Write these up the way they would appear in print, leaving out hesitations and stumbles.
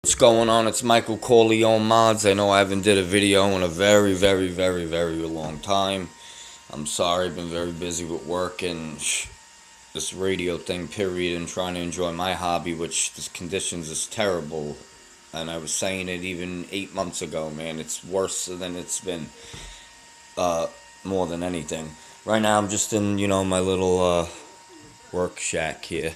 What's going on? It's michaelcolieownmodz. I know I haven't did a video in a very long time. I'm sorry, I've been very busy with work and this radio thing, period, and trying to enjoy my hobby, which the conditions is terrible. And I was saying it even 8 months ago, man. It's worse than it's been, more than anything. Right now, I'm just in, my little work shack here,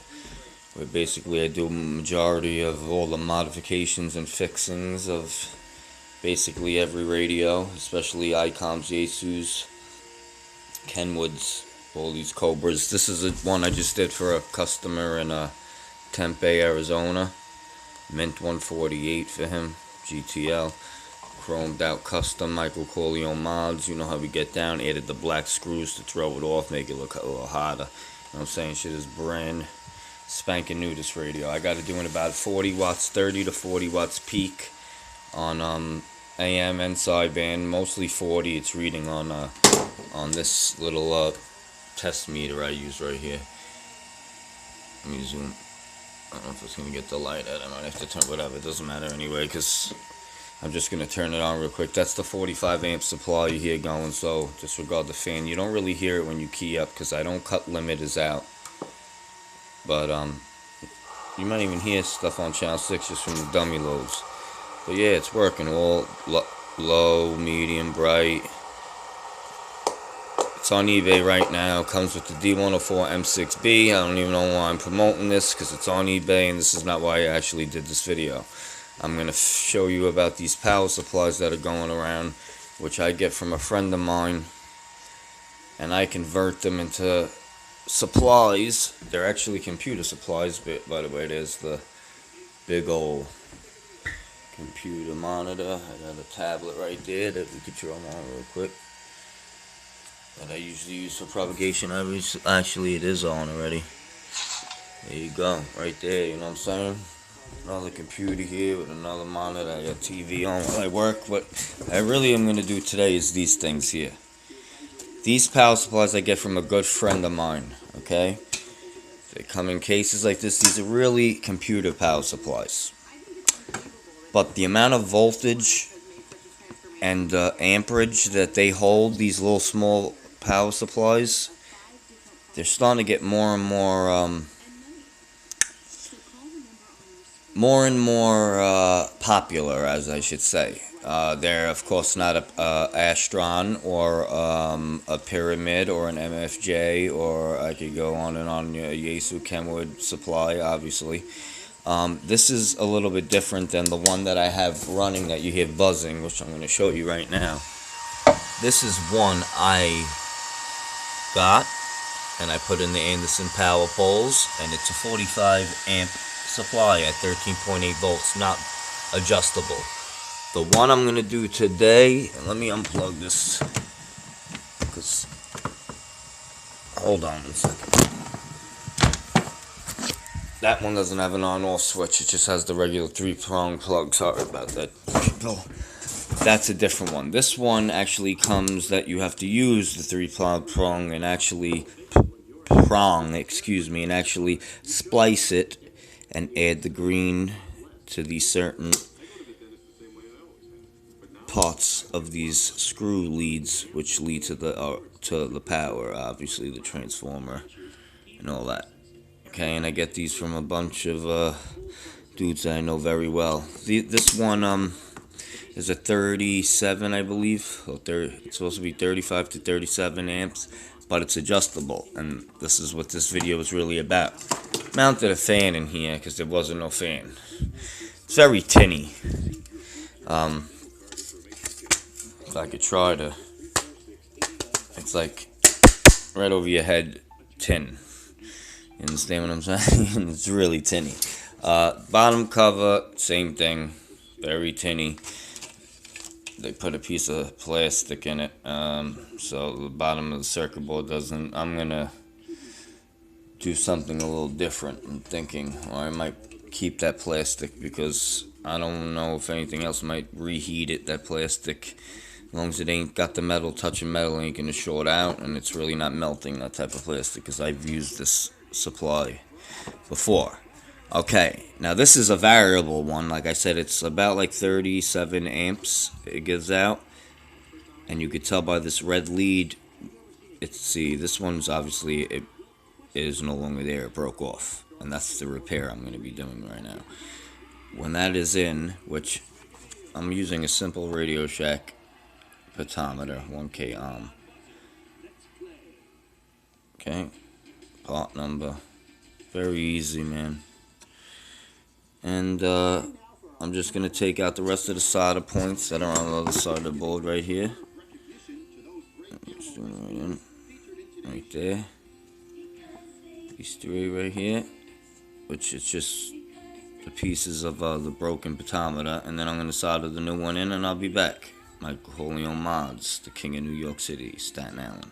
where basically I do a majority of all the modifications and fixings of basically every radio, especially Icoms, Yaesus, Kenwoods, all these Cobras. This is one I just did for a customer in Tempe, Arizona. Mint 148 for him, GTL. Chromed out custom, michaelcolieownmodz. You know how we get down. Added the black screws to throw it off, make it look a little hotter. You know what I'm saying? Shit is brand spanking new, this radio. I got it doing about 40 watts, 30 to 40 watts peak on AM and sideband, mostly 40. It's reading on this little test meter I use right here. Let me zoom. I don't know if it's gonna get the light out. I might have to turn whatever. It doesn't matter anyway, because I'm just gonna turn it on real quick. That's the 45 amp supply you hear going. So disregard the fan. You don't really hear it when you key up, because I don't cut limiters out. But you might even hear stuff on channel 6 just from the dummy loads. But yeah, it's working. All low, medium, bright. It's on eBay right now. Comes with the D104 M6B. I don't even know why I'm promoting this, because it's on eBay, and this is not why I actually did this video. I'm going to show you about these power supplies that are going around, which I get from a friend of mine, and I convert them into supplies. They're actually computer supplies, but by the way, there's the big old computer monitor. I got a tablet right there that we could throw on real quick, that I usually use for propagation. Actually, it is on already. There you go, right there. You know what I'm saying? Another computer here with another monitor. I got TV on while I work. What I really am going to do today is these things here. These power supplies I get from a good friend of mine, okay? They come in cases like this. These are really computer power supplies. But the amount of voltage and amperage that they hold, these little small power supplies, they're starting to get more and more popular, as I should say. They're of course not a Astron or a Pyramid or an MFJ, or I could go on and on. Yaesu, Kenwood supply, obviously. This is a little bit different than the one that I have running that you hear buzzing, which I'm going to show you right now. This is one I got, and I put in the Anderson power poles, and it's a 45 amp supply at 13.8 volts, not adjustable. The one I'm going to do today, and let me unplug this, because, hold on a second. That one doesn't have an on-off switch, it just has the regular 3-prong plug. Sorry about that. That's a different one. This one actually comes that you have to use the 3-prong and actually and actually splice it and add the green to these certain parts of these screw leads, which lead to the power, obviously the transformer and all that. Okay, and I get these from a bunch of dudes that I know very well. This one is a 37, I believe. It's supposed to be 35 to 37 amps, but it's adjustable, and this is what this video is really about. Mounted a fan in here because there wasn't no fan. It's very tinny. If I could try to, it's like right over your head tin. You understand what I'm saying? It's really tinny. Bottom cover, same thing, very tinny. They put a piece of plastic in it, so the bottom of the circuit board doesn't. I'm gonna do something a little different. I'm thinking, or I might keep that plastic, because I don't know if anything else might reheat it. That plastic, as long as it ain't got the metal touching metal, ain't gonna short out, and it's really not melting, that type of plastic, because I've used this supply before. Okay, now this is a variable one. Like I said, it's about like 37 amps it gives out. And you could tell by this red lead, see, this one's obviously, it is no longer there, it broke off. And that's the repair I'm going to be doing right now. When that is in, which I'm using a simple Radio Shack Potometer, 1K ohm. Okay, part number, very easy, man. And I'm just going to take out the rest of the solder points that are on the other side of the board right here. Just doing it right in, right there. These three right here, which is just the pieces of the broken potometer. And then I'm going to solder the new one in, and I'll be back. michaelcolieownmodz, the king of New York City, Staten Island.